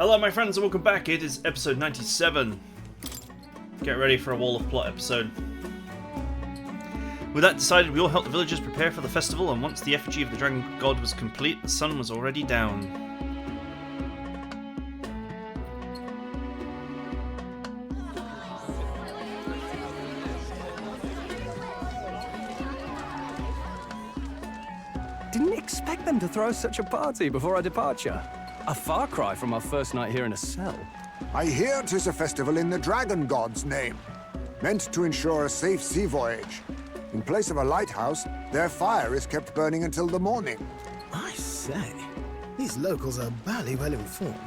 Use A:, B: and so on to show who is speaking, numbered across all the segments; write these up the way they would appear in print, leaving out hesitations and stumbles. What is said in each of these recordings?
A: Hello my friends and welcome back. It is episode 97. Get ready for a Wall of Plot episode. With that decided, we all helped the villagers prepare for the festival, and once the effigy of the dragon god was complete, the sun was already down.
B: Didn't expect them to throw such a party before our departure. A far cry from our first night here in a cell.
C: I hear 'tis a festival in the dragon god's name, meant to ensure a safe sea voyage. In place of a lighthouse, their fire is kept burning until the morning.
D: I say, these locals are bally well informed.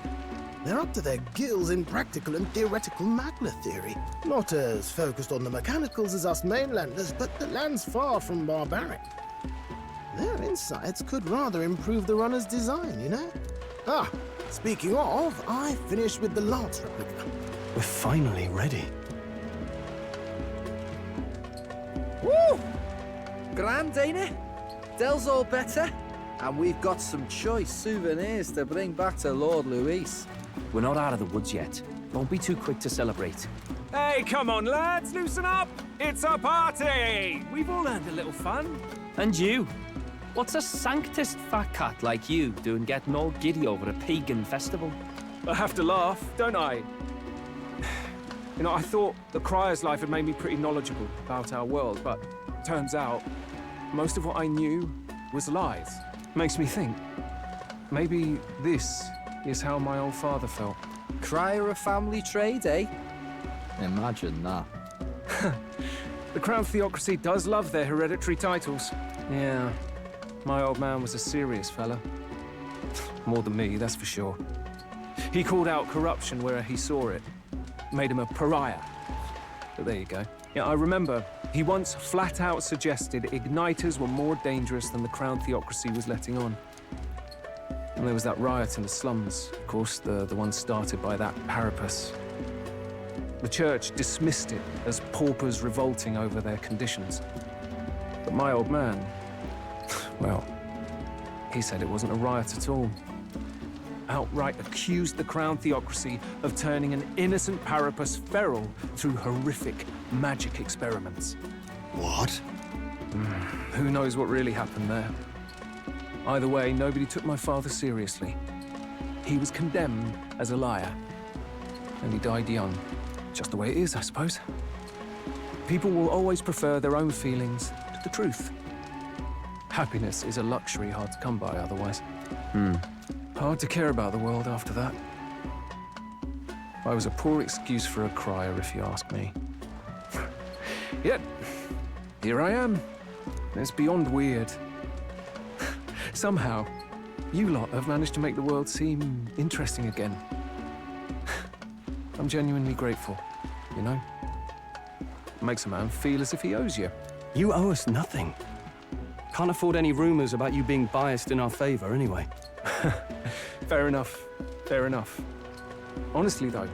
D: They're up to their gills in practical and theoretical magna theory. Not as focused on the mechanicals as us mainlanders, but the land's far from barbaric. Their insights could rather improve the runner's design, you know? Ah, speaking of, I finished with the lance replica.
B: We're finally ready.
E: Woo! Grand, ain't it? Dell's all better, and we've got some choice souvenirs to bring back to Lord Luis.
F: We're not out of the woods yet. Don't be too quick to celebrate.
G: Hey, come on, lads, loosen up! It's a party! We've all earned a little fun.
F: And you? What's a sanctist fat cat like you doing getting all giddy over a pagan festival?
G: I have to laugh, don't I? You know, I thought the Crier's life had made me pretty knowledgeable about our world, but turns out most of what I knew was lies. Makes me think, maybe this is how my old father felt.
E: Crier of family trade, eh? Imagine that.
G: The Crown Theocracy does love their hereditary titles. Yeah, my old man was a serious fella. More than me, that's for sure. He called out corruption where he saw it. Made him a pariah. But there you go. Yeah, I remember he once flat out suggested igniters were more dangerous than the Crown Theocracy was letting on. And there was that riot in the slums, of course, the one started by that Parapus. The church dismissed it as paupers revolting over their conditions. But my old man, well, he said it wasn't a riot at all. Outright accused the Crown Theocracy of turning an innocent Parapus feral through horrific magic experiments.
C: What?
G: Who knows what really happened there? Either way, nobody took my father seriously. He was condemned as a liar, and he died young. Just the way it is, I suppose. People will always prefer their own feelings to the truth. Happiness is a luxury hard to come by otherwise. Hard to care about the world after that. I was a poor excuse for a crier, if you ask me. Yet, here I am. It's beyond weird. Somehow, you lot have managed to make the world seem interesting again. I'm genuinely grateful, you know? Makes a man feel as if he owes you.
B: You owe us nothing. Can't afford any rumors about you being biased in our favor anyway.
G: Fair enough. Fair enough. Honestly, though,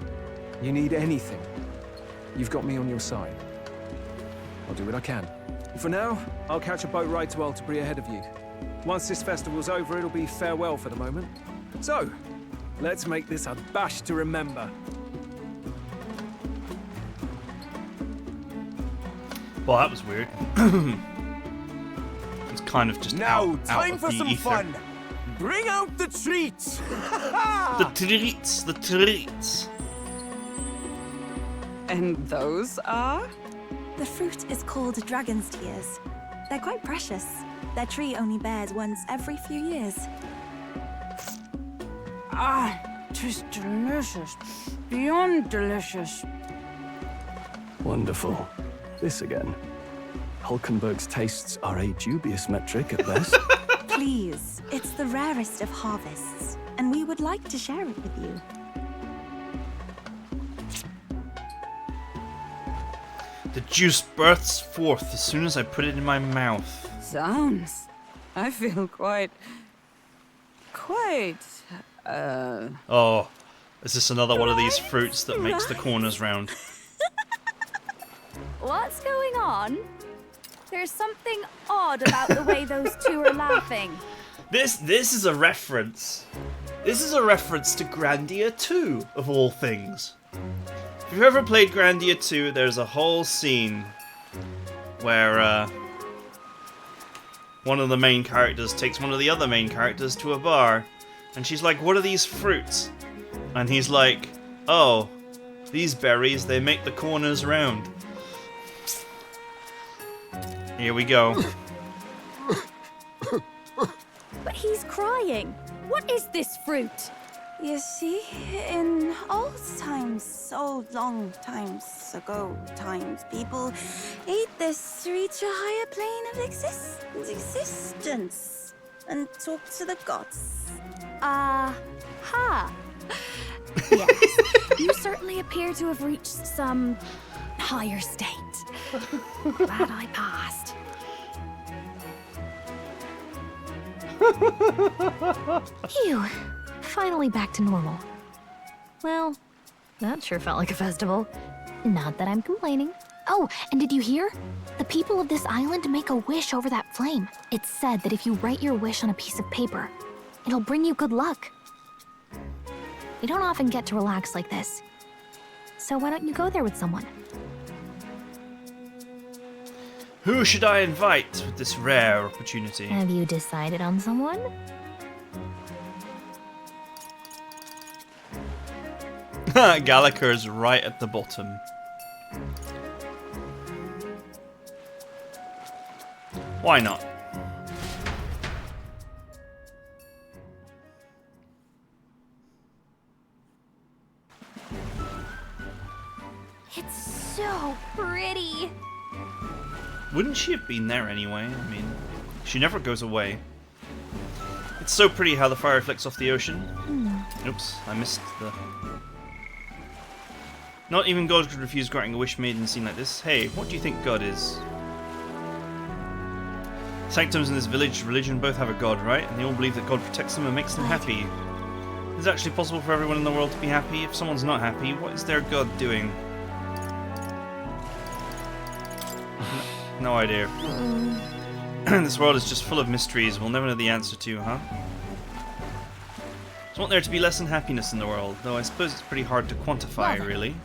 G: you need anything, you've got me on your side. I'll do what I can. For now, I'll catch a boat ride to Altabri ahead of you. Once this festival's over, it'll be farewell for the moment. So, let's make this a bash to remember.
A: Well, that was weird. It's kind of just
D: Now,
A: out
D: time
A: of
D: for
A: the
D: some
A: ether.
D: fun! Bring out the treats!
A: The treats, the treats.
H: And those are?
I: The fruit is called dragon's tears. They're quite precious. Their tree only bears once every few years.
H: Ah, 'tis delicious. Beyond delicious.
B: Wonderful. This again. Hulkenberg's tastes are a dubious metric at best.
I: Please, it's the rarest of harvests, and we would like to share it with you.
A: The juice bursts forth as soon as I put it in my mouth.
H: Sounds. I feel quite.
A: Oh, is this another one of these fruits that makes the corners round?
J: What's going on? There's something odd about the way those two are laughing.
A: This is a reference This is a reference to Grandia 2, of all things. If you've ever played Grandia 2, there's a whole scene where one of the main characters takes one of the other main characters to a bar, and she's like, "What are these fruits?" And he's like, "Oh, these berries, they make the corners round." Here we go.
J: But he's crying. What is this fruit?
I: You see, in old times, old long times ago times, people ate this to reach a higher plane of existence and talk to the gods.
J: Ha. Yes, you certainly appear to have reached some higher state. Glad I passed.
K: Phew. Finally back to normal. Well, that sure felt like a festival. Not that I'm complaining. Oh, and did you hear? The people of this island make a wish over that flame. It's said that if you write your wish on a piece of paper, it'll bring you good luck. You don't often get to relax like this. So why don't you go there with someone?
A: Who should I invite with this rare opportunity?
K: Have you decided on someone?
A: Gallagher's right at the bottom. Why not?
J: It's so pretty.
A: Wouldn't she have been there anyway? I mean, she never goes away. It's so pretty how the fire flicks off the ocean. Oops, I missed the... Not even God could refuse granting a wish made in a scene like this. Hey, what do you think God is? Sanctums in this village religion both have a God, right? And they all believe that God protects them and makes them happy. Is it actually possible for everyone in the world to be happy? If someone's not happy, what is their God doing? No idea. This world is just full of mysteries we'll never know the answer to, huh? I want there to be less unhappiness in the world, though I suppose it's pretty hard to quantify, really.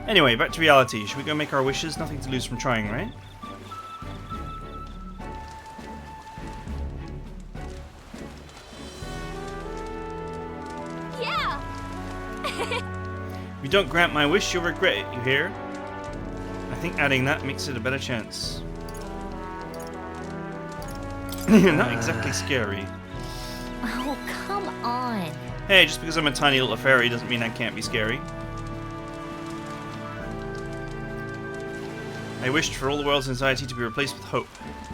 A: Anyway, back to reality. Should we go make our wishes? Nothing to lose from trying, right?
J: Yeah.
A: If you don't grant my wish, you'll regret it, you hear? I think adding that makes it a better chance. Not exactly scary.
K: Oh, come on.
A: Hey, just because I'm a tiny little fairy doesn't mean I can't be scary. I wished for all the world's anxiety to be replaced with hope.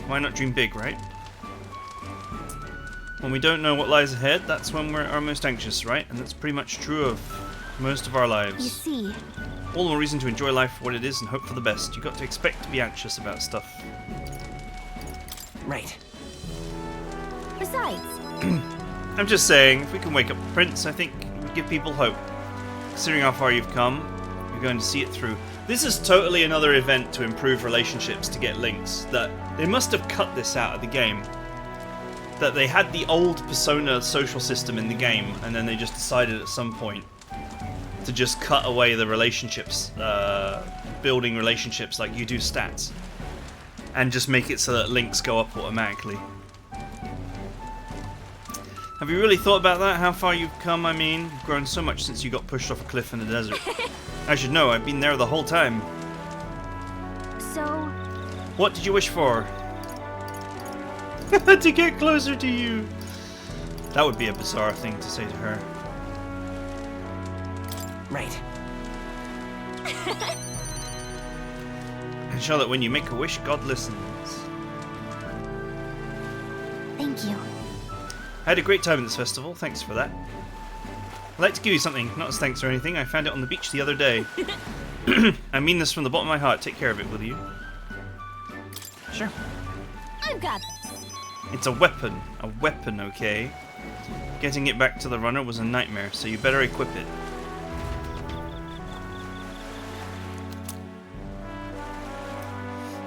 A: Why not dream big, right? When we don't know what lies ahead, that's when we're our most anxious, right? And that's pretty much true of most of our lives.
K: You see.
A: All the more reason to enjoy life for what it is and hope for the best. You got to expect to be anxious about stuff.
G: Right.
J: Besides,
A: I'm just saying, if we can wake up the prince, I think it would give people hope. Considering how far you've come, you're going to see it through. This is totally another event to improve relationships to get links. That they must have cut this out of the game. That they had the old Persona social system in the game, and then they just decided at some point to just cut away the relationships, building relationships like you do stats, and just make it so that links go up automatically. Have you really thought about that? How far you've come? I mean, you've grown so much since you got pushed off a cliff in the desert. I should know, I've been there the whole time.
J: so
A: What did you wish for? To get closer to you. That would be a bizarre thing to say to her.
G: Right.
A: And show that when you make a wish, God listens.
K: Thank you.
A: I had a great time at this festival, thanks for that. I'd like to give you something, not as thanks or anything. I found it on the beach the other day. I mean this from the bottom of my heart. Take care of it, will you?
G: Sure.
J: I've got this.
A: It's a weapon. A weapon, okay? Getting it back to the runner was a nightmare, so you better equip it.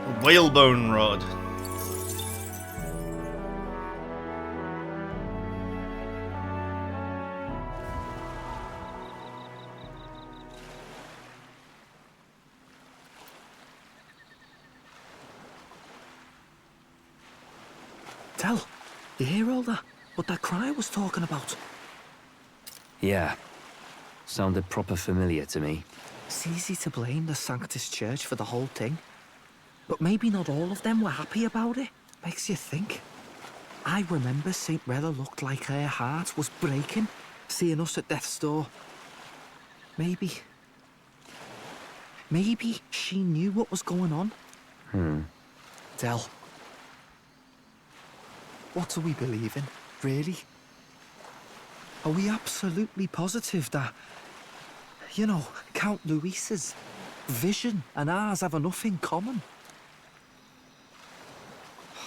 A: A whalebone rod.
B: Tell, you hear all that? What that cry was talking about?
F: Yeah. Sounded proper familiar to me.
B: It's easy to blame the Sanctus Church for the whole thing. But maybe not all of them were happy about it. Makes you think. I remember St. Rella looked like her heart was breaking, seeing us at death's door. Maybe she knew what was going on. Del, what do we believe in, really? Are we absolutely positive that, you know, Count Luis's vision and ours have enough in common?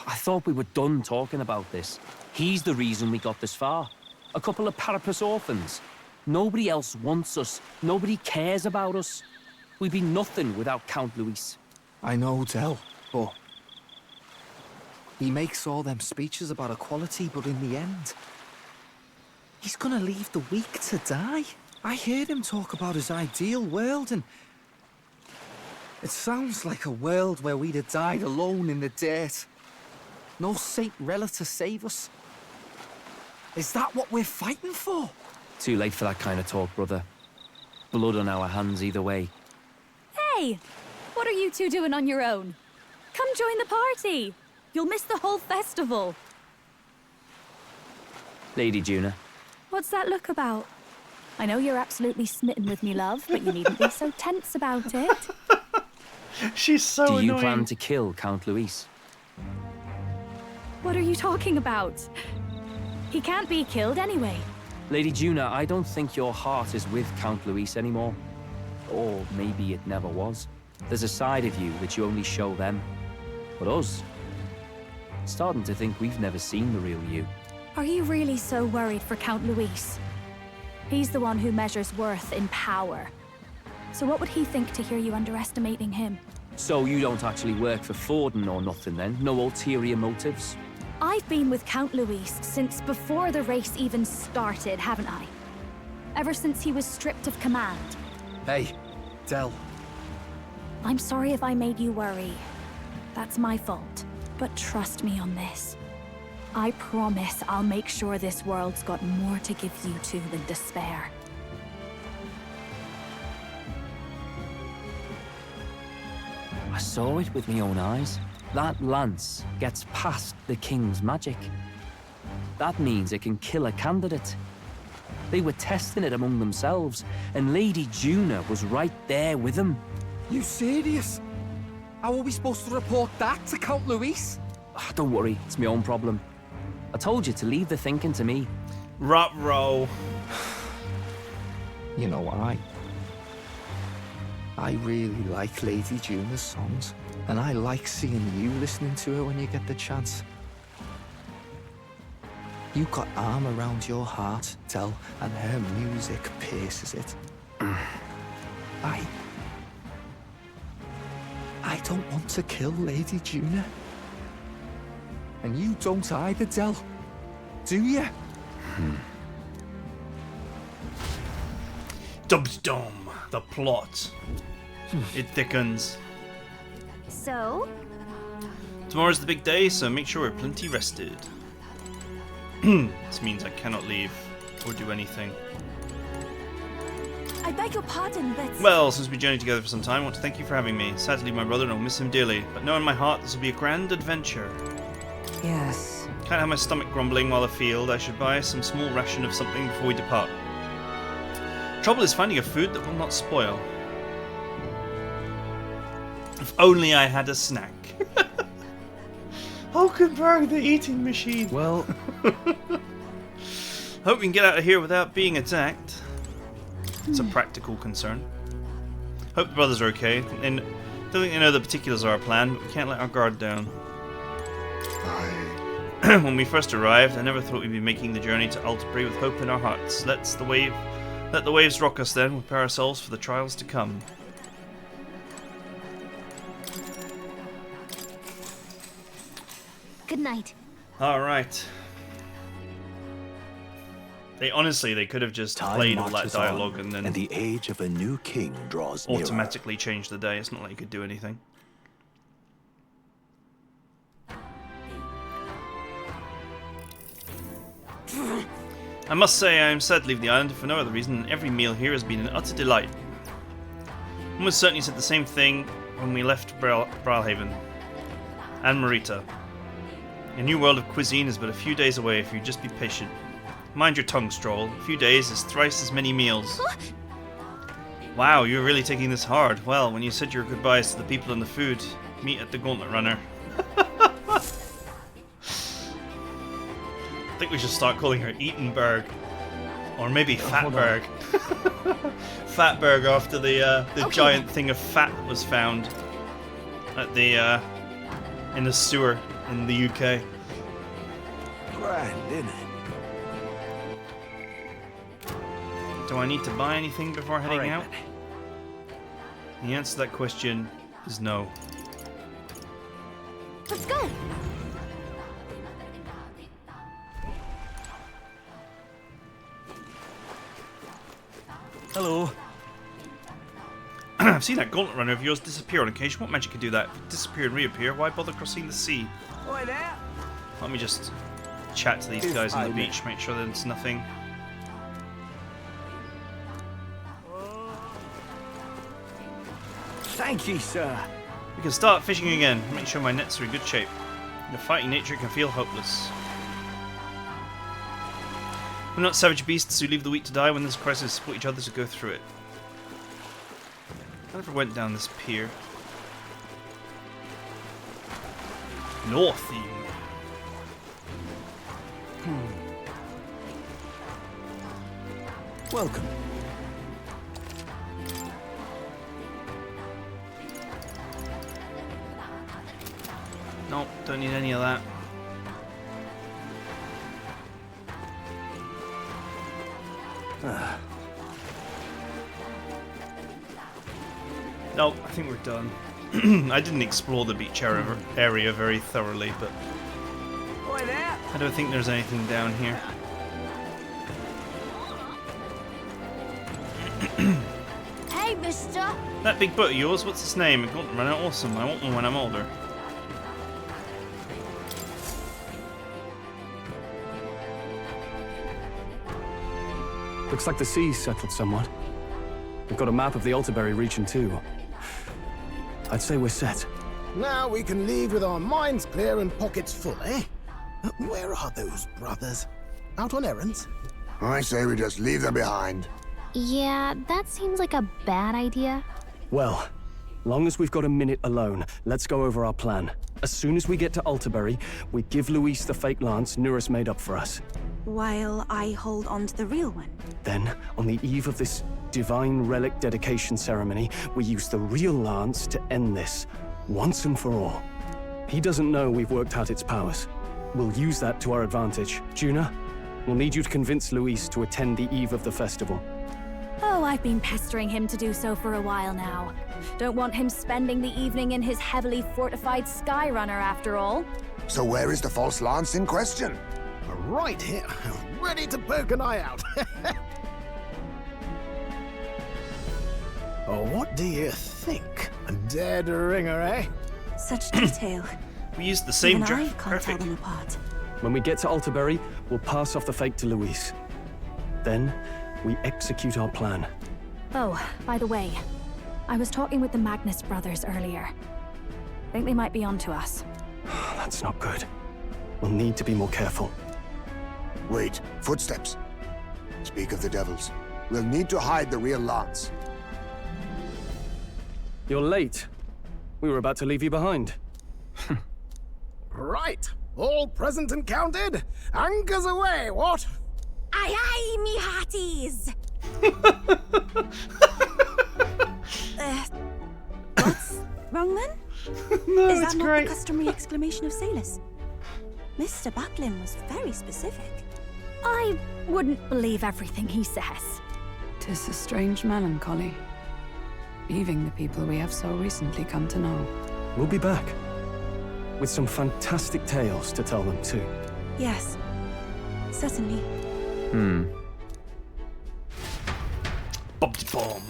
F: I thought we were done talking about this. He's the reason we got this far. A couple of Parapus orphans. Nobody else wants us. Nobody cares about us. We'd be nothing without Count Luis.
B: I know, Del, but he makes all them speeches about equality, but in the end, he's gonna leave the weak to die. I heard him talk about his ideal world, and it sounds like a world where we'd have died alone in the dirt. No Saint Rella to save us. Is that what we're fighting for?
F: Too late for that kind of talk, brother. Blood on our hands either way.
J: Hey! What are you two doing on your own? Come join the party! You'll miss the whole festival.
F: Lady Juna.
J: What's that look about? I know you're absolutely smitten with me, love, but you needn't be so tense about it.
A: She's so
F: Do you
A: annoying.
F: plan to kill Count Luis?
J: What are you talking about? He can't be killed anyway.
F: Lady Juna, I don't think your heart is with Count Luis anymore. Or maybe it never was. There's a side of you that you only show them. But us, starting to think we've never seen the real you.
J: Are you really so worried for Count Luis? He's the one who measures worth in power. So what would he think to hear you underestimating him?
F: So you don't actually work for Forden or nothing then? No ulterior motives?
J: I've been with Count Luis since before the race even started, haven't I? Ever since he was stripped of command.
B: Hey, Del.
J: I'm sorry if I made you worry. That's my fault. But trust me on this. I promise I'll make sure this world's got more to give you two than despair.
F: I saw it with my own eyes. That lance gets past the king's magic. That means it can kill a candidate. They were testing it among themselves, and Lady Juna was right there with them.
B: You serious? How are we supposed to report that to Count Luis?
F: Don't worry, it's my own problem. I told you to leave the thinking to me.
A: Ruh-roh.
B: You know why? I really like Lady Juna's songs, and I like seeing you listening to her when you get the chance. You got arm around your heart, Del, and her music pierces it. I don't want to kill Lady Juna. And you don't either, Del. Do you?
A: Dum-dum. The plot. It thickens.
J: So?
A: Tomorrow's the big day, so make sure we're plenty rested. This means I cannot leave or do anything.
I: I beg your pardon, but...
A: Well, since we journeyed together for some time, I want to thank you for having me. Sadly, my brother, and I'll miss him dearly, but know in my heart this will be a grand adventure.
H: Yes.
A: Can't have my stomach grumbling while afield. I should buy some small ration of something before we depart. Trouble is finding a food that will not spoil. If only I had a snack. Hulkenberg, the eating machine.
B: Well...
A: Hope we can get out of here without being attacked. It's a practical concern. Hope the brothers are okay. And don't think they know the particulars of our plan, but we can't let our guard down. When we first arrived, I never thought we'd be making the journey to Altabury with hope in our hearts. Let the waves rock us then. We'll prepare ourselves for the trials to come.
K: Good night.
A: Alright. They could have just played all that dialogue and then
L: the age of a new king draws nearer.
A: automatically changed the day. It's not like you could do anything. I must say I am sad to leave the island, if for no other reason. Every meal here has been an utter delight. Almost certainly said the same thing when we left Bralhaven. And Marita. A new world of cuisine is but a few days away if you just be patient. Mind your tongue, Stroll. A few days is thrice as many meals. Wow, you're really taking this hard. Well, when you said your goodbyes to the people and the food, meet at the Gauntlet Runner. I think we should start calling her Eatenberg. Or maybe Fatberg. Fatberg after the giant thing of fat that was found at the in the sewer in the UK.
L: Grand, isn't it?
A: Do I need to buy anything before heading out? The answer to that question is no.
K: Let's go!
A: Hello. I've seen that Gauntlet Runner of yours disappear on occasion. What magic could do that? Disappear and reappear? Why bother crossing the sea?
E: Oi there!
A: Let me just chat to these guys on the beach, make sure there's nothing.
E: Thank you, sir.
A: We can start fishing again. Make sure my nets are in good shape. The fighting nature can feel hopeless. We're not savage beasts who leave the weak to die. When there's a crisis, support each other to go through it. I never went down this pier. North, even.
L: Welcome.
A: Nope, don't need any of that. Nope, I think we're done. I didn't explore the beach area very thoroughly, but
E: Oi there!
A: I don't think there's anything down here.
K: Hey, mister!
A: That big boat of yours, what's its name? Gauntlet Runner, awesome. I want one when I'm older.
G: Looks like the sea's settled somewhat. We've got a map of the Altaberry region too. I'd say we're set.
D: Now we can leave with our minds clear and pockets full, eh? Where are those brothers? Out on errands?
C: I say we just leave them behind.
K: Yeah, that seems like a bad idea.
G: Well, long as we've got a minute alone, let's go over our plan. As soon as we get to Altaberry, we give Luis the fake lance Nuris made up for us.
I: While I hold on to the real one.
G: Then, on the eve of this divine relic dedication ceremony, we use the real lance to end this, once and for all. He doesn't know we've worked out its powers. We'll use that to our advantage. Juna, we'll need you to convince Luis to attend the eve of the festival.
J: Oh, I've been pestering him to do so for a while now. Don't want him spending the evening in his heavily fortified Skyrunner after all.
C: So where is the false lance in question?
D: Right here, ready to poke an eye out. Oh, what do you think? A dead ringer, eh?
I: Such detail.
A: We used the same
I: Even I
A: drift.
I: can't tell
A: Perfect.
I: them apart.
G: When we get to Altaberry, we'll pass off the fake to Luis. Then, we execute our plan.
J: Oh, by the way, I was talking with the Magnus brothers earlier. Think they might be onto us.
G: That's not good. We'll need to be more careful.
C: Wait, footsteps. Speak of the devils. We'll need to hide the real lance.
G: You're late. We were about to leave you behind.
D: Right, all present and counted? Anchors away, what?
I: Aye, aye, me hearties! What's wrong then?
A: No,
I: Is
A: it's
I: that not
A: great.
I: the customary exclamation of sailors? Mr. Buckland was very specific.
J: I wouldn't believe everything he says.
H: 'Tis a strange melancholy, leaving the people we have so recently come to know.
G: We'll be back. With some fantastic tales to tell them too.
I: Yes, certainly.
A: Bomb.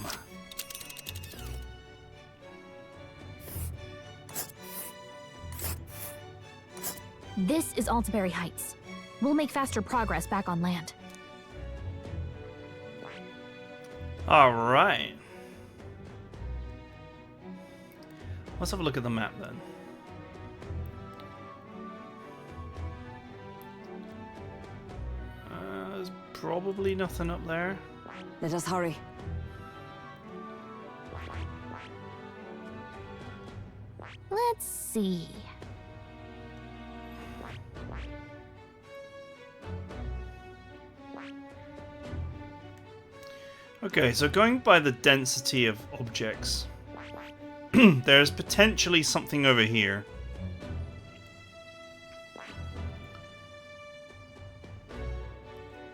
K: This is Altaberry Heights. We'll make faster progress back on land.
A: Alright. Let's have a look at the map then. There's probably nothing up there.
H: Let us hurry.
K: Let's see.
A: Okay, so going by the density of objects, there's potentially something over here.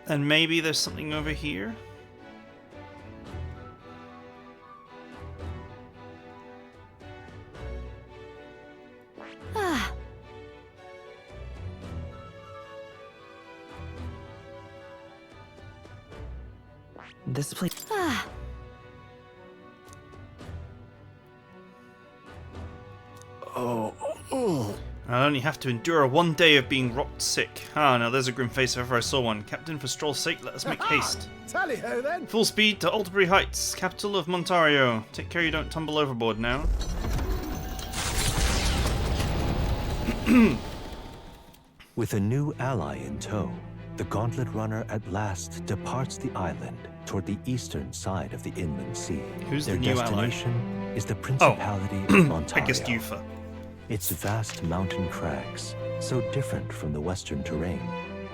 A: And maybe there's something over here.
K: Ah.
B: This place.
K: Ah.
A: I'll only have to endure one day of being rocked sick. Ah, now there's a grim face if ever I saw one. Captain, for stroll's sake, let us make haste.
D: Tally-ho then!
A: Full speed to Alderbury Heights, capital of Montario. Take care you don't tumble overboard now.
L: With a new ally in tow, the Gauntlet Runner at last departs the island toward the eastern side of the inland sea.
A: Who's
L: Their
A: the new ally?
L: destination is the Principality of Montario.
A: I guess Dufa.
L: Its vast mountain crags, so different from the western terrain,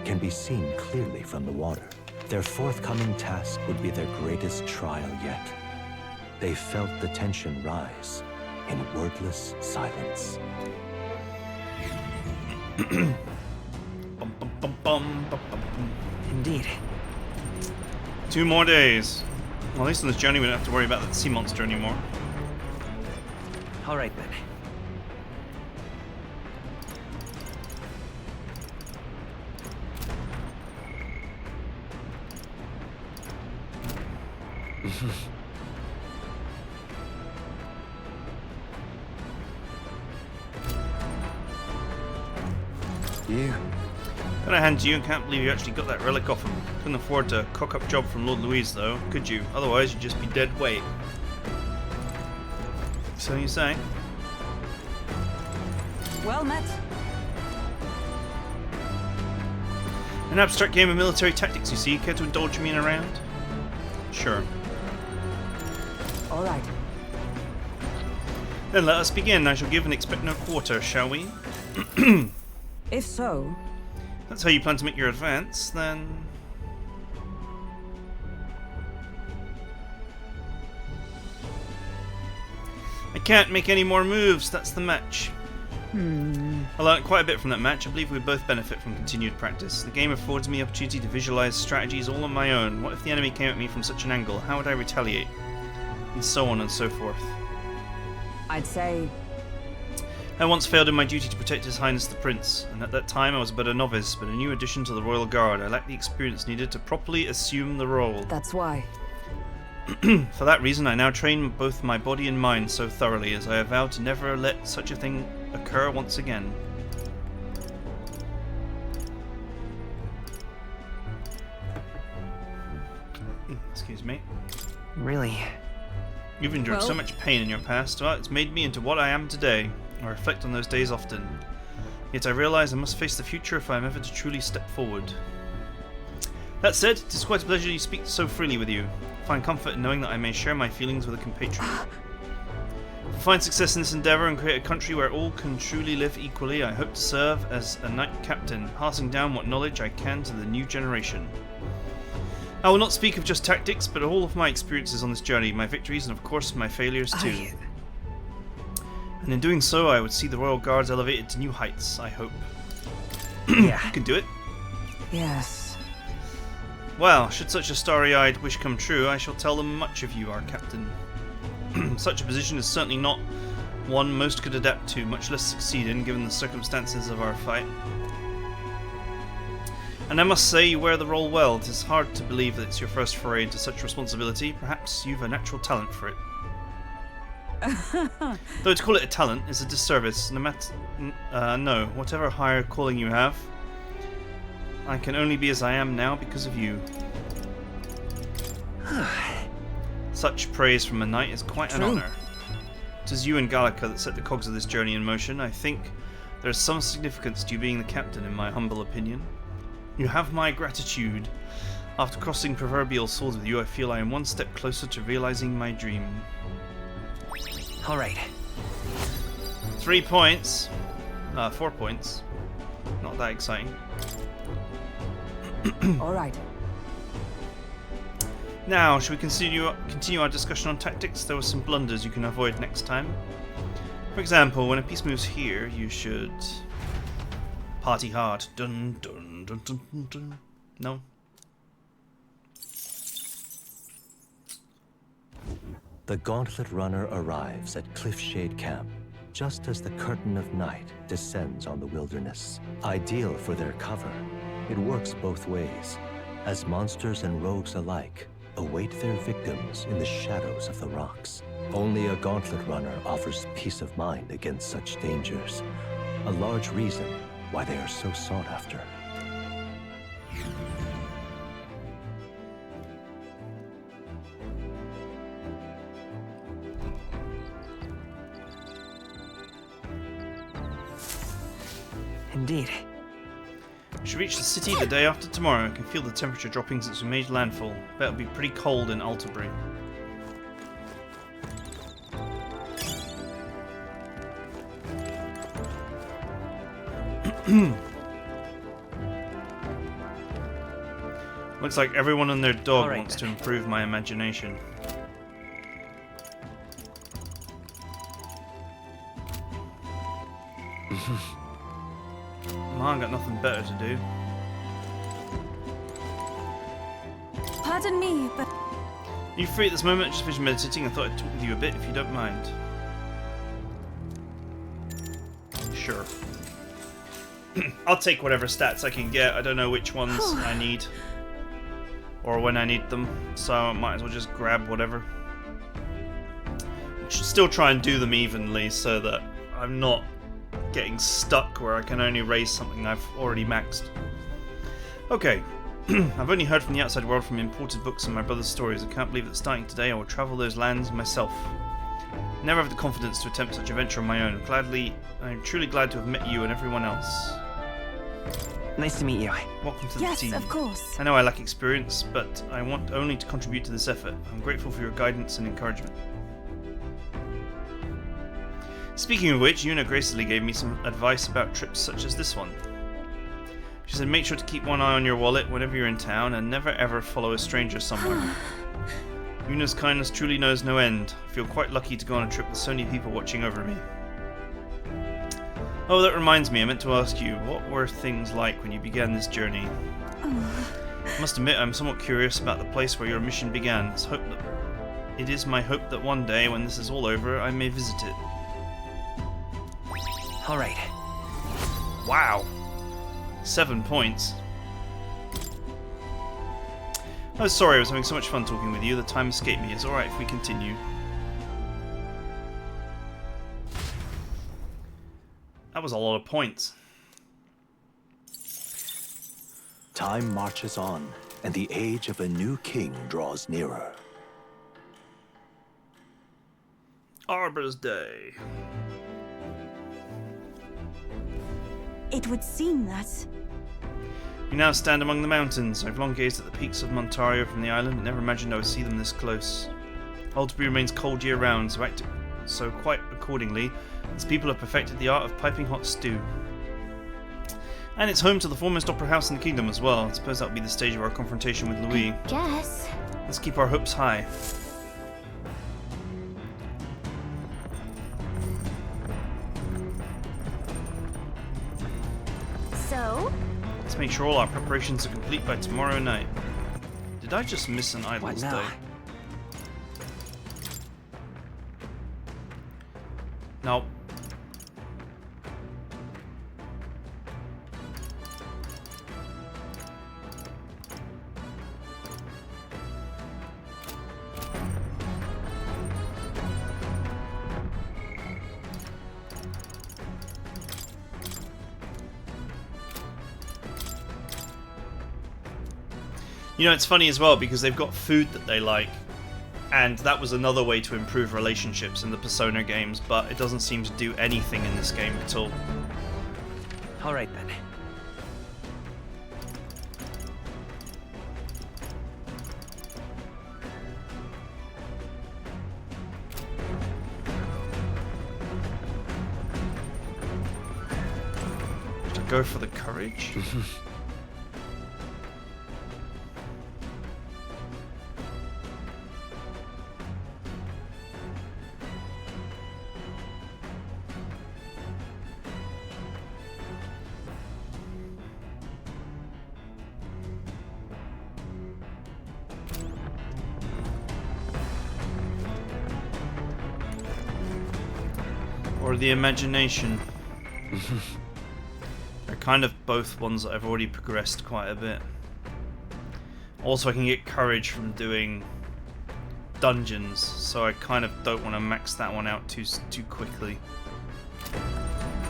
L: can be seen clearly from the water. Their forthcoming task would be their greatest trial yet. They felt the tension rise in wordless silence.
B: Indeed.
A: 2 more days. Well, at least on this journey we don't have to worry about that sea monster anymore.
B: All right then.
L: You.
A: Gotta hand to you, and can't believe you actually got that relic off him. Couldn't afford to cock up job from Lord Louise though, could you? Otherwise you'd just be dead weight. So you say?
H: Well met.
A: An abstract game of military tactics, you see. Care to indulge me in a round? Sure.
H: All right.
A: Then let us begin. I shall give and expect no quarter, shall we?
H: If so,
A: That's how you plan to make your advance, then... I can't make any more moves, that's the match. I learned quite a bit from that match. I believe we both benefit from continued practice. The game affords me opportunity to visualize strategies all on my own. What if the enemy came at me from such an angle? How would I retaliate? And so on and so forth.
H: I'd say
A: I once failed in my duty to protect His Highness the Prince, and at that time I was but a novice, but a new addition to the Royal Guard. I lacked the experience needed to properly assume the role.
H: that's why.
A: For that reason, I now train both my body and mind so thoroughly, as I have vowed to never let such a thing occur once again. Excuse me.
B: Really?
A: You've endured so
H: Well-
A: much pain in your past. Well, it's made me into what I am today. I reflect on those days often. Yet I realize I must face the future if I am ever to truly step forward. That said, it is quite a pleasure to speak so freely with you. I find comfort in knowing that I may share my feelings with a compatriot. If I find success in this endeavour and create a country where all can truly live equally, I hope to serve as a knight captain, passing down what knowledge I can to the new generation. I will not speak of just tactics, but all of my experiences on this journey, my victories and of course my failures too. And in doing so, I would see the Royal Guards elevated to new heights, I hope.
B: Yeah.
A: You can do it.
H: Yes.
A: Well, should such a starry-eyed wish come true, I shall tell them much of you, our captain. Such a position is certainly not one most could adapt to, much less succeed in, given the circumstances of our fight. And I must say you wear the role well. It is hard to believe that it's your first foray into such responsibility. Perhaps you've a natural talent for it. Though to call it a talent is a disservice. No matter, no, whatever higher calling you have, I can only be as I am now because of you. Such praise from a knight is quite an
B: True.
A: honor. It is you and Gallica that set the cogs of this journey in motion. I think there is some significance to you being the captain, in my humble opinion. You have my gratitude. After crossing proverbial swords with you, I feel I am one step closer to realizing my dream.
B: Alright.
A: 3 points. 4 points. Not that exciting.
B: Alright.
A: Now, should we continue our discussion on tactics? There were some blunders you can avoid next time. For example, when a piece moves here, you should party hard. Dun dun dun dun dun dun. No?
L: The Gauntlet Runner arrives at Cliffshade Camp just as the curtain of night descends on the wilderness. Ideal for their cover, it works both ways, as monsters and rogues alike await their victims in the shadows of the rocks. Only a Gauntlet Runner offers peace of mind against such dangers, a large reason why they are so sought after.
B: Indeed.
A: We should reach the city the day after tomorrow. I can feel the temperature dropping since we made landfall. Bet it'll be pretty cold in Altabury. Looks like everyone and their dog wants to improve my imagination. I got nothing better to do.
I: Pardon me, but...
A: Are you free at this moment? Just finished meditating. I thought I'd talk with you a bit if you don't mind. Sure. I'll take whatever stats I can get. I don't know which ones I need. Or when I need them. So I might as well just grab whatever. Should still try and do them evenly so that I'm not getting stuck where I can only raise something I've already maxed. Okay. I've only heard from the outside world from imported books and my brother's stories. I can't believe that starting today I will travel those lands myself. Never have the confidence to attempt such a venture on my own. I'm truly glad to have met you and everyone else.
B: Nice to meet you.
A: Welcome to the
I: Yes,
A: team.
I: of course.
A: I know I lack experience, but I want only to contribute to this effort. I'm grateful for your guidance and encouragement. Speaking of which, Yuna graciously gave me some advice about trips such as this one. She said make sure to keep one eye on your wallet whenever you're in town and never ever follow a stranger somewhere. Yuna's kindness truly knows no end. I feel quite lucky to go on a trip with so many people watching over me. Oh, that reminds me, I meant to ask you, what were things like when you began this journey? I must admit I'm somewhat curious about the place where your mission began. It is my hope that one day, when this is all over, I may visit it.
B: Alright.
A: Wow. 7 points. Oh, sorry, I was having so much fun talking with you. The time escaped me. It's alright if we continue. That was a lot of points.
L: Time marches on, and the age of a new king draws nearer.
A: Arbor's Day.
I: It would seem that...
A: We now stand among the mountains. I've long gazed at the peaks of Montario from the island, but never imagined I would see them this close. Altabury remains cold year-round, so quite accordingly, its people have perfected the art of piping hot stew. And it's home to the foremost opera house in the kingdom as well. I suppose that'll be the stage of our confrontation with Louis.
J: Guess.
A: Let's keep our hopes high.
J: So?
A: Let's make sure all our preparations are complete by tomorrow night. Did I just miss an idol's
B: now?
A: day? No. You know, it's funny as well because they've got food that they like. And that was another way to improve relationships in the Persona games, but it doesn't seem to do anything in this game at all.
G: Alright then.
A: To go for the courage? Or the imagination. They're kind of both ones that I've already progressed quite a bit. Also, I can get courage from doing dungeons, so I kind of don't want to max that one out too quickly.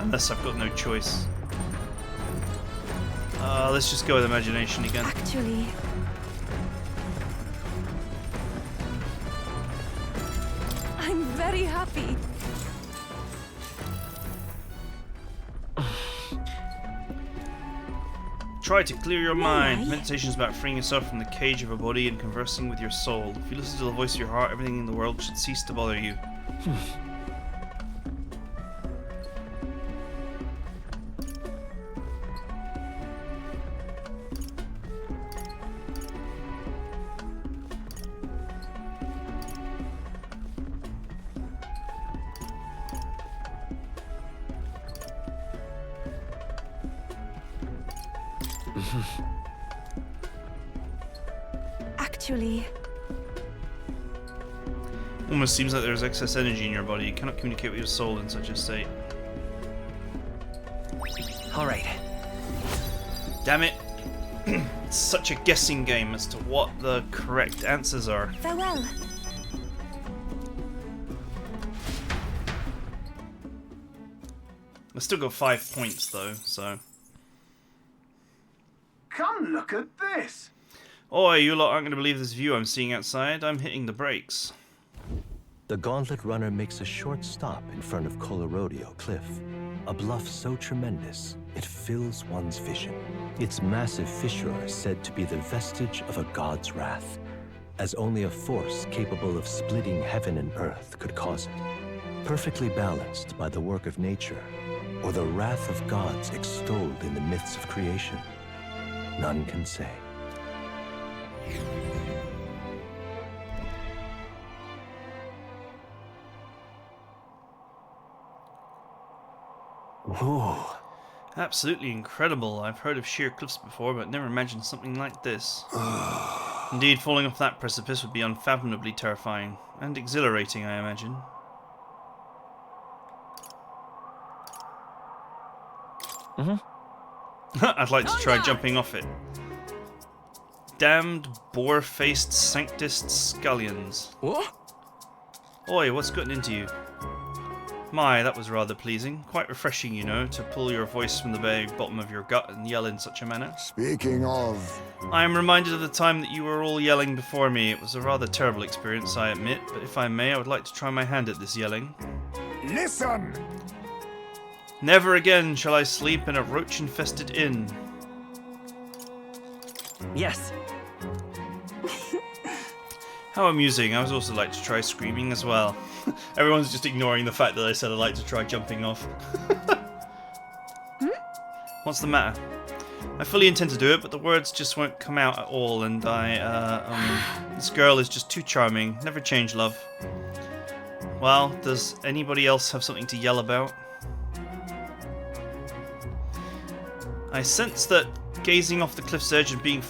A: Unless I've got no choice. Let's just go with imagination again.
I: Actually, I'm very happy.
A: Try to clear your mind.
I: Why?
A: Meditation is about freeing yourself from the cage of a body and conversing with your soul. If you listen to the voice of your heart, everything in the world should cease to bother you.
I: Actually,
A: Almost seems like there's excess energy in your body. You cannot communicate with your soul in such a state.
G: Alright.
A: Damn it. It's such a guessing game as to what the correct answers are.
I: farewell.
A: I still got 5 points though, so.
M: Come look at this!
A: Oi, you lot aren't going to believe this view I'm seeing outside. I'm hitting the brakes.
L: The Gauntlet Runner makes a short stop in front of Colorodeo Cliff, a bluff so tremendous it fills one's vision. Its massive fissure is said to be the vestige of a god's wrath, as only a force capable of splitting heaven and earth could cause it. Perfectly balanced by the work of nature, or the wrath of gods extolled in the myths of creation, none can say.
A: Whoa. Absolutely incredible. I've heard of sheer cliffs before, but never imagined something like this. Indeed, falling off that precipice would be unfathomably terrifying. And exhilarating, I imagine. I'd like to try jumping off it. Damned, boar-faced sanctist scullions.
G: What?
A: Oi, what's gotten into you? My, that was rather pleasing. Quite refreshing, you know, to pull your voice from the very bottom of your gut and yell in such a manner.
C: Speaking of...
A: I am reminded of the time that you were all yelling before me. It was a rather terrible experience, I admit, but if I may, I would like to try my hand at this yelling.
C: Listen!
A: Never again shall I sleep in a roach-infested inn.
G: Yes.
A: How amusing. I would also like to try screaming as well. Everyone's just ignoring the fact that I said I'd like to try jumping off. What's the matter? I fully intend to do it, but the words just won't come out at all, and this girl is just too charming. Never change, love. Well, does anybody else have something to yell about? I sense that gazing off the cliff's edge and being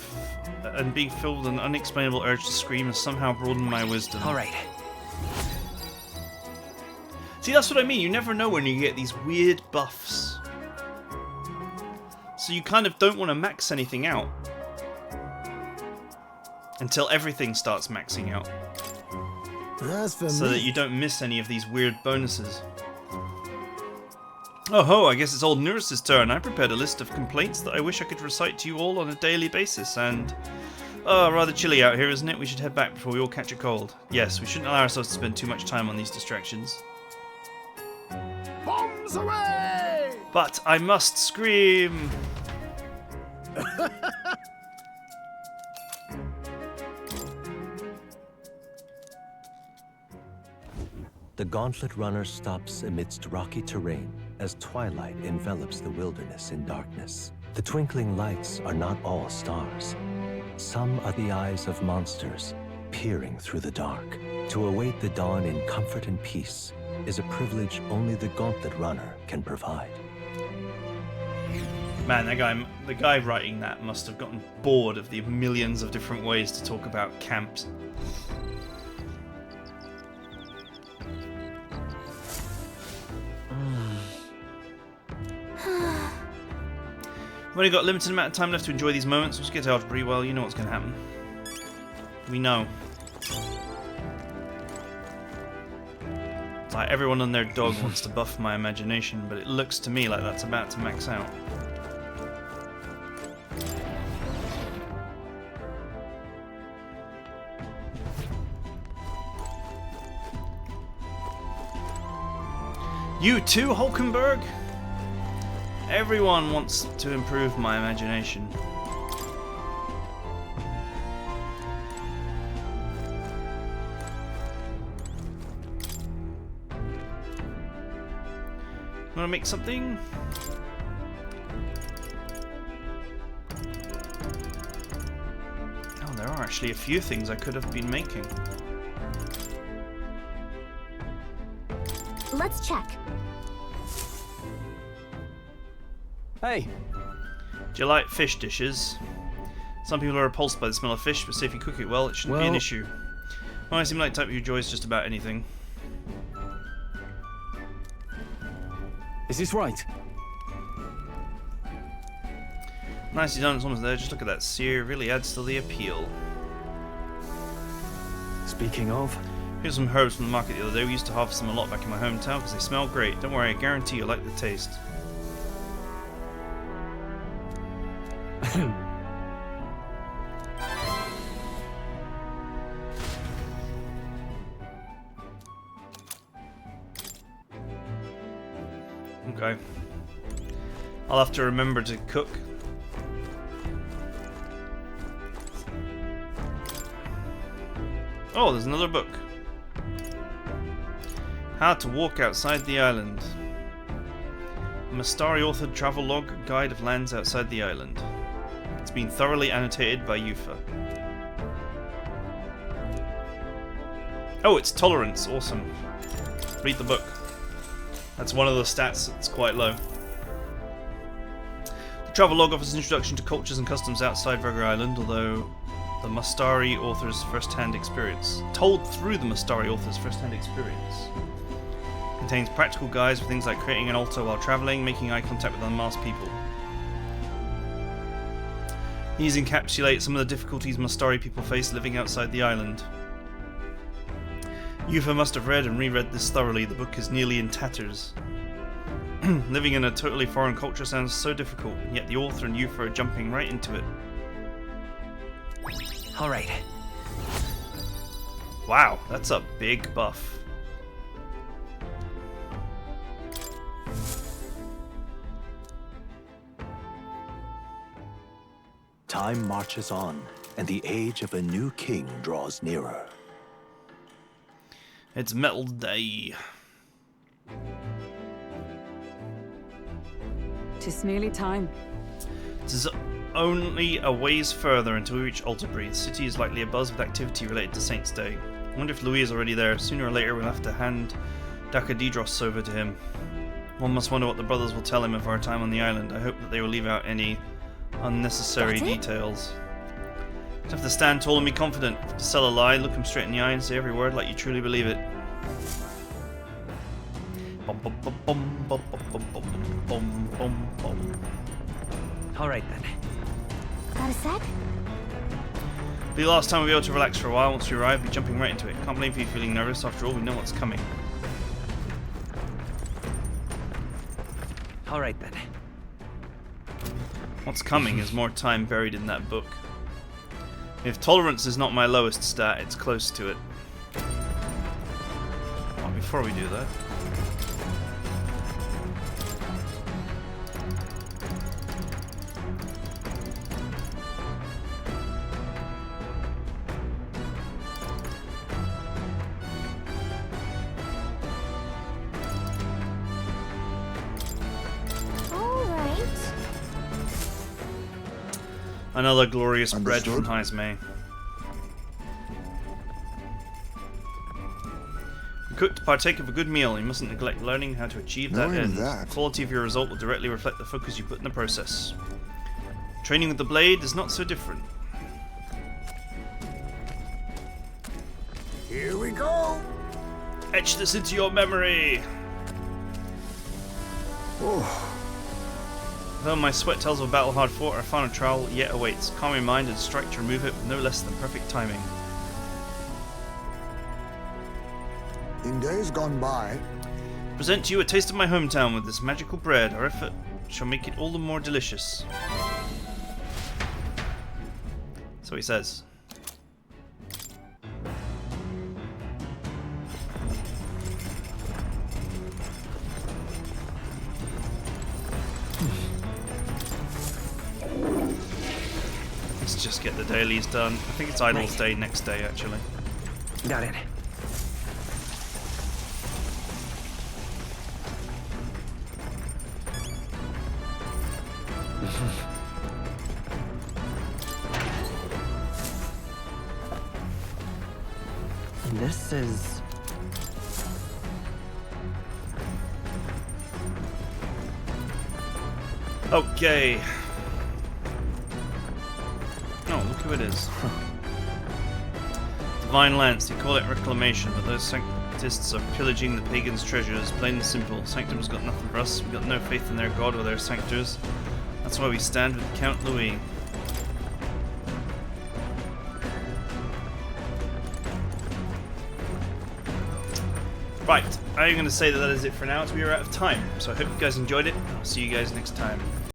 A: filled with an unexplainable urge to scream has somehow broadened my wisdom.
G: Alright.
A: See, that's what I mean. You never know when you get these weird buffs. So you kind of don't want to max anything out until everything starts maxing out.
D: As for
A: So
D: me,
A: that you don't miss any of these weird bonuses. Oh ho, I guess it's old Nurse's turn. I prepared a list of complaints that I wish I could recite to you all on a daily basis, and... Oh, rather chilly out here, isn't it? We should head back before we all catch a cold. Yes, we shouldn't allow ourselves to spend too much time on these distractions.
D: Bombs away!
A: But I must scream!
L: The gauntlet runner stops amidst rocky terrain as twilight envelops the wilderness in darkness. The twinkling lights are not all stars. Some are the eyes of monsters, peering through the dark. To await the dawn in comfort and peace is a privilege only the gauntlet runner can provide.
A: Man, the guy writing that must have gotten bored of the millions of different ways to talk about camps. We've only got a limited amount of time left to enjoy these moments. Let's get out pretty well. You know what's going to happen. We know. It's like everyone and their dog wants to buff my imagination, but it looks to me like that's about to max out. You too, Hulkenberg? Everyone wants to improve my imagination. Want to make something? Oh, there are actually a few things I could have been making.
J: Let's check.
G: Hey!
A: Do you like fish dishes? Some people are repulsed by the smell of fish, but say if you cook it well, it shouldn't be an issue. Well, I seem like the type who enjoys just about anything.
G: Is this right?
A: Nicely done, it's almost there. Just look at that sear, really adds to the appeal.
G: Speaking of...
A: Here's some herbs from the market the other day. We used to harvest them a lot back in my hometown because they smell great. Don't worry, I guarantee you'll like the taste. Okay. I'll have to remember to cook. Oh, there's another book. How to Walk Outside the Island. A Mastari authored travelogue guide of lands outside the island. It's been thoroughly annotated by Yufa. Oh, it's tolerance. Awesome. Read the book. That's one of the stats that's quite low. The travelogue offers an introduction to cultures and customs outside Virgo Island, although the Mastari author's first-hand experience. Told through the Mastari author's first-hand experience. Contains practical guides for things like creating an altar while travelling, making eye contact with unmasked people. These encapsulate some of the difficulties Mastari people face living outside the island. Yufa must have read and reread this thoroughly. The book is nearly in tatters. Living in a totally foreign culture sounds so difficult, and yet the author and Yufa are jumping right into it.
B: Alright.
A: Wow, that's a big buff.
L: Time marches on, and the age of a new king draws nearer.
A: It's Metal Day.
H: Tis nearly time.
A: It is only a ways further until we reach Alterbreed. The city is likely abuzz with activity related to Saint's Day. I wonder if Louis is already there. Sooner or later we'll have to hand Dakadidros over to him. One must wonder what the brothers will tell him of our time on the island. I hope that they will leave out any unnecessary details. You have to stand tall and be confident. To sell a lie, look him straight in the eye and say every word like you truly believe it.
B: Alright then.
J: Got a sec?
A: Be the last time we'll be able to relax for a while. Once we arrive, we'll be jumping right into it. Can't blame you feeling nervous. After all, we know what's coming.
B: Alright then.
A: What's coming is more time buried in that book. If tolerance is not my lowest stat, it's close to it. Well, before we do that... Another glorious bread from Heismay. Cook to partake of a good meal. You mustn't neglect learning how to achieve that end. The quality of your result will directly reflect the focus you put in the process. Training with the blade is not so different.
C: Here we go!
A: Etch this into your memory!
C: Oh.
A: Though my sweat tells of a battle hard fought, our final trial yet awaits. Calm your mind and strike to remove it with no less than perfect timing.
C: In days gone by,
A: Present to you a taste of my hometown with this magical bread. Our effort shall make it all the more delicious. So he says. Let's just get the dailies done. I think it's Idol's Day next day, actually.
G: Got it.
F: This is...
A: Okay. Oh, look who it is. Divine Lance, they call it reclamation, but those sanctists are pillaging the pagans' treasures, plain and simple. Sanctum's got nothing for us, we've got no faith in their god or their sanctors. That's why we stand with Count Louis. Right, I'm going to say that is it for now, as we are out of time. So I hope you guys enjoyed it, and I'll see you guys next time.